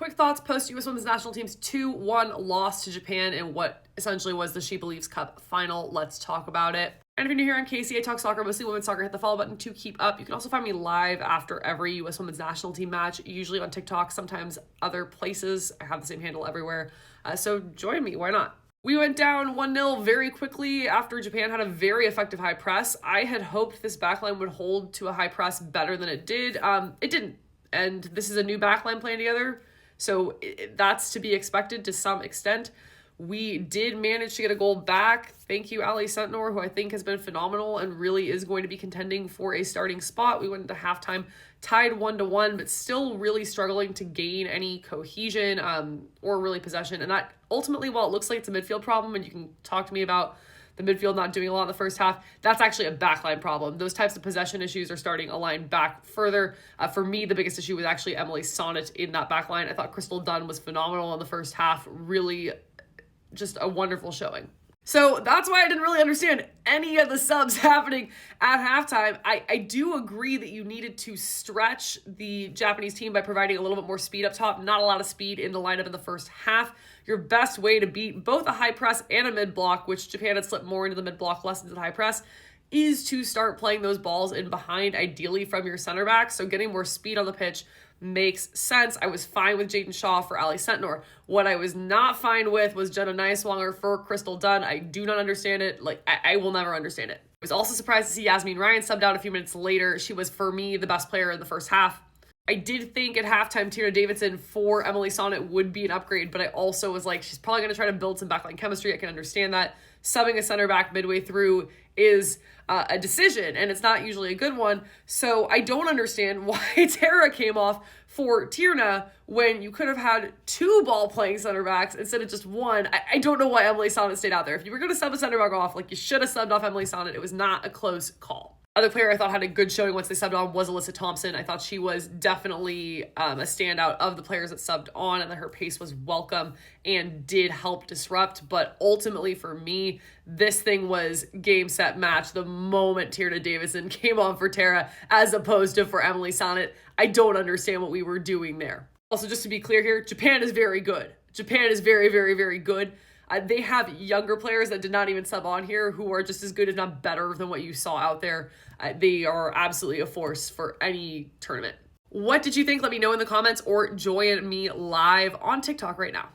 Quick thoughts post US Women's National Team's 2-1 loss to Japan in what essentially was the She Believes Cup final. Let's talk about it. And if you're new here on Casey, I talk soccer, mostly women's soccer. Hit the follow button to keep up. You can also find me live after every US Women's National Team match, usually on TikTok, sometimes other places. I have the same handle everywhere. So join me, why not? We went down 1-0 very quickly after Japan had a very effective high press. I had hoped this backline would hold to a high press better than it did. It didn't. And this is a new backline playing together, so that's to be expected to some extent. We did manage to get a goal back. Thank you, USWNT, who I think has been phenomenal and really is going to be contending for a starting spot. We went into halftime tied 1-1, but still really struggling to gain any cohesion or really possession. And that ultimately, while it looks like it's a midfield problem, and you can talk to me about the midfield not doing a lot in the first half, that's actually a backline problem. Those types of possession issues are starting a line back further. For me, the biggest issue was actually Emily Sonnet in that backline. I thought Crystal Dunn was phenomenal in the first half, really just a wonderful showing. So that's why I didn't really understand any of the subs happening at halftime. I do agree that you needed to stretch the Japanese team by providing a little bit more speed up top. Not a lot of speed in the lineup in the first half. Your best way to beat both a high press and a mid block, which Japan had slipped more into the mid block, less into the high press, is to start playing those balls in behind, ideally from your center back. So getting more speed on the pitch makes sense. I was fine with Jaden Shaw for Ali Sentnor. What I was not fine with was Jenna Neiswanger for Crystal Dunn. I do not understand it. I will never understand it. I was also surprised to see Yasmin Ryan subbed out a few minutes later. She was, for me, the best player in the first half. I did think at halftime Tierna Davidson for Emily Sonnet would be an upgrade, but I also was like, she's probably going to try to build some backline chemistry. I can understand that. Subbing a center back midway through is a decision, and it's not usually a good one. So I don't understand why Tara came off for Tierna when you could have had two ball-playing center backs instead of just one. I don't know why Emily Sonnet stayed out there. If you were going to sub a center back off, you should have subbed off Emily Sonnet. It was not a close call. Other player I thought had a good showing once they subbed on was Alyssa Thompson. I thought she was definitely a standout of the players that subbed on, and that her pace was welcome and did help disrupt. But ultimately for me, this thing was game, set, match the moment Tierna Davidson came on for Tara as opposed to for Emily Sonnet. I don't understand what we were doing there. Also, just to be clear here, Japan is very good. Japan is very, very, very good. They have younger players that did not even sub on here who are just as good, if not better, than what you saw out there. They are absolutely a force for any tournament. What did you think? Let me know in the comments or join me live on TikTok right now.